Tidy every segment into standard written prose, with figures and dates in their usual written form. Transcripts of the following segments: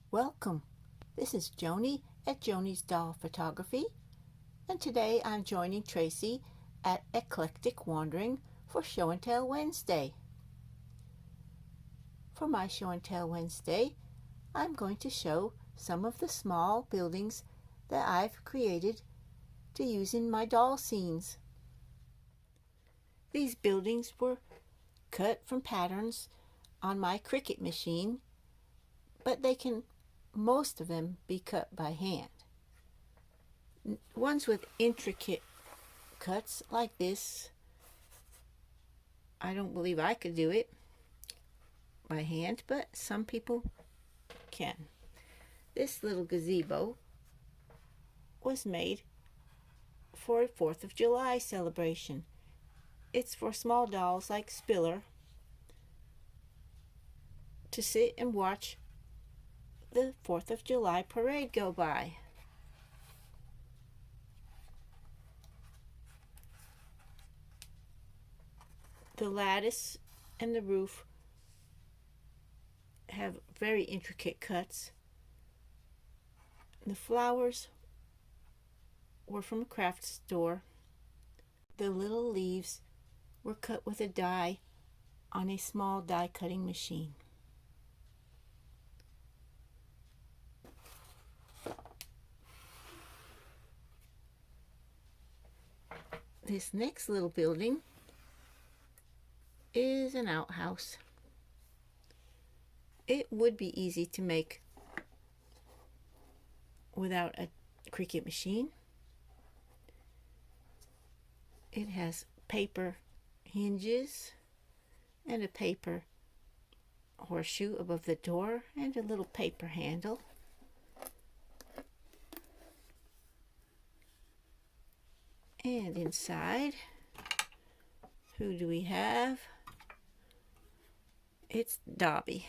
Welcome. This is Joni at Joni's Doll Photography, and today I'm joining Tracy at Eclectic Wandering for Show and Tell Wednesday. For my Show and Tell Wednesday, I'm going to show some of the small buildings that I've created to use in my doll scenes. These buildings were cut from patterns on my Cricut machine, but most of them be cut by hand. Ones with intricate cuts like this, I don't believe I could do it by hand, but some people can. This little gazebo was made for a 4th of July celebration. It's for small dolls like Spiller to sit and watch the 4th of July parade go by. The lattice and the roof have very intricate cuts. The flowers were from a craft store. The little leaves were cut with a die on a small die cutting machine. This next little building is an outhouse. It would be easy to make without a Cricut machine. It has paper hinges and a paper horseshoe above the door and a little paper handle. And inside, who do we have? It's Dobby.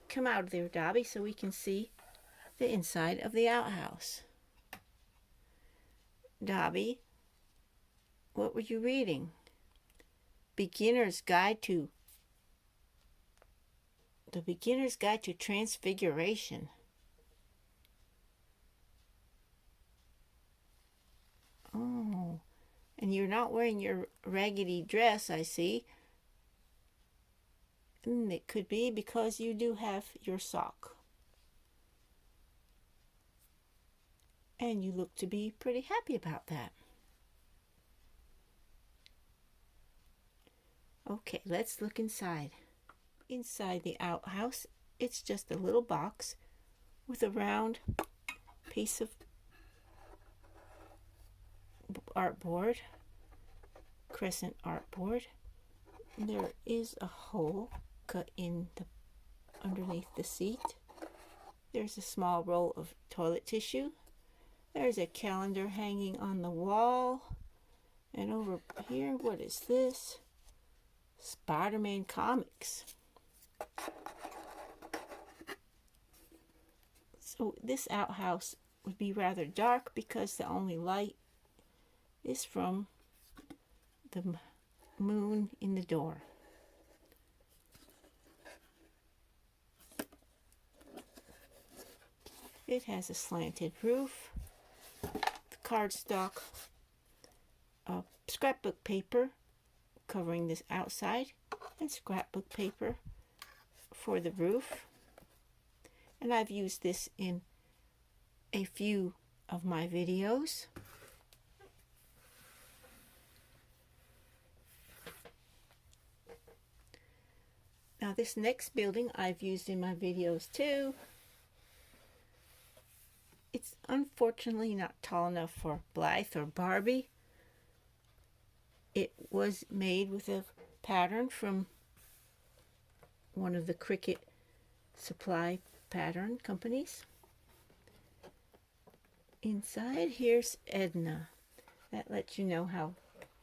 Come out of there, Dobby, so we can see the inside of the outhouse. Dobby, what were you reading? Beginner's Guide to Transfiguration. Oh, and you're not wearing your raggedy dress, I see. And it could be because you do have your sock. And you look to be pretty happy about that. Okay, let's look inside. Inside the outhouse, it's just a little box with a round piece of artboard, crescent artboard. There is a hole cut underneath the seat. There's a small roll of toilet tissue. There's a calendar hanging on the wall. And over here, what is this? Spider-Man comics. So this outhouse would be rather dark because the only light is from the moon in the door. It has a slanted roof, the cardstock, scrapbook paper covering this outside, and scrapbook paper for the roof. And I've used this in a few of my videos. Now this next building I've used in my videos too. It's unfortunately not tall enough for Blythe or Barbie. It was made with a pattern from one of the Cricut supply pattern companies. Inside, here's Edna. That lets you know how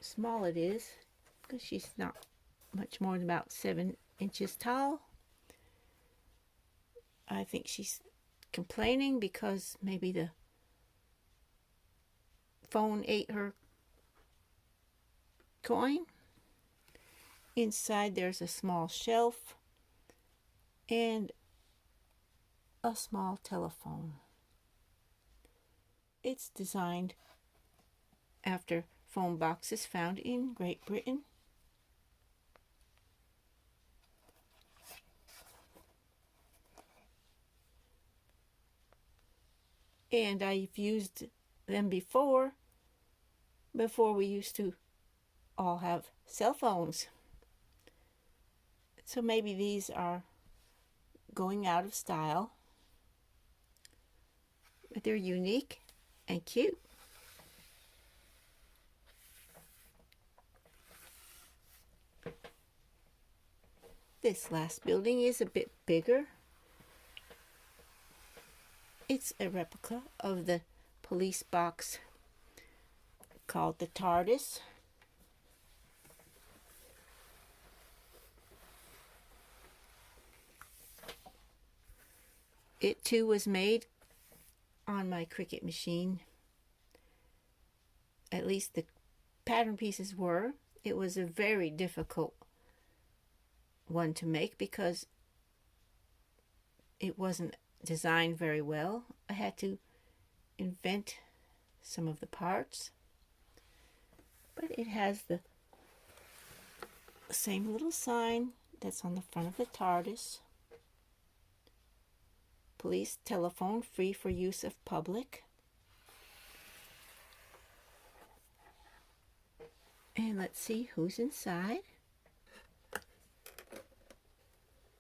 small it is, because she's not much more than about 7 inches tall. I think she's complaining because maybe the phone ate her coin. Inside there's a small shelf and a small telephone. It's designed after phone boxes found in Great Britain. And I've used them before we used to all have cell phones. So maybe these are going out of style, but they're unique and cute. This last building is a bit bigger. It's a replica of the police box called the Tardis. It too was made on my Cricut machine. At least the pattern pieces were. It was a very difficult one to make because it wasn't designed very well. I had to invent some of the parts, but it has the same little sign that's on the front of the Tardis. Police telephone free for use of public. And let's see who's inside.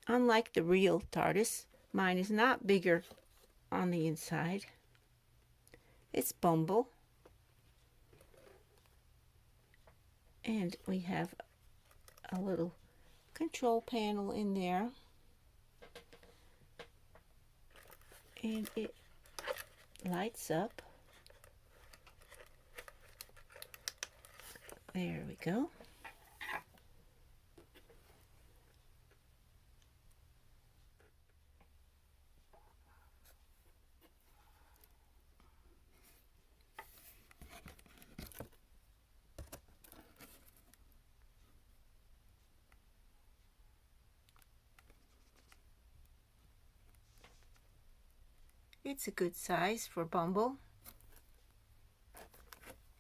Unlike the real Tardis, mine is not bigger on the inside. It's Bumble. And we have a little control panel in there. And it lights up. There we go. It's a good size for Bumble.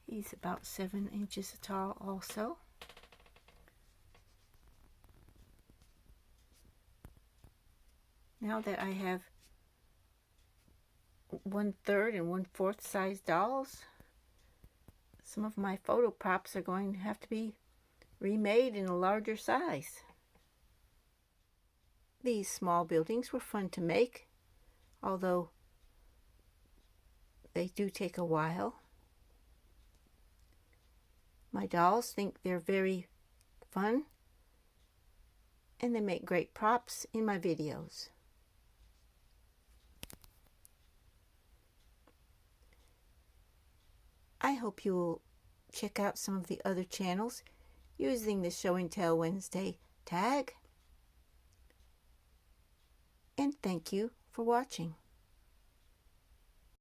He's about 7 inches tall also. Now that I have 1/3 and 1/4 size dolls, some of my photo props are going to have to be remade in a larger size. These small buildings were fun to make, although they do take a while. My dolls think they're very fun, and they make great props in my videos. I hope you will check out some of the other channels using the Show and Tell Wednesday tag. And thank you for watching.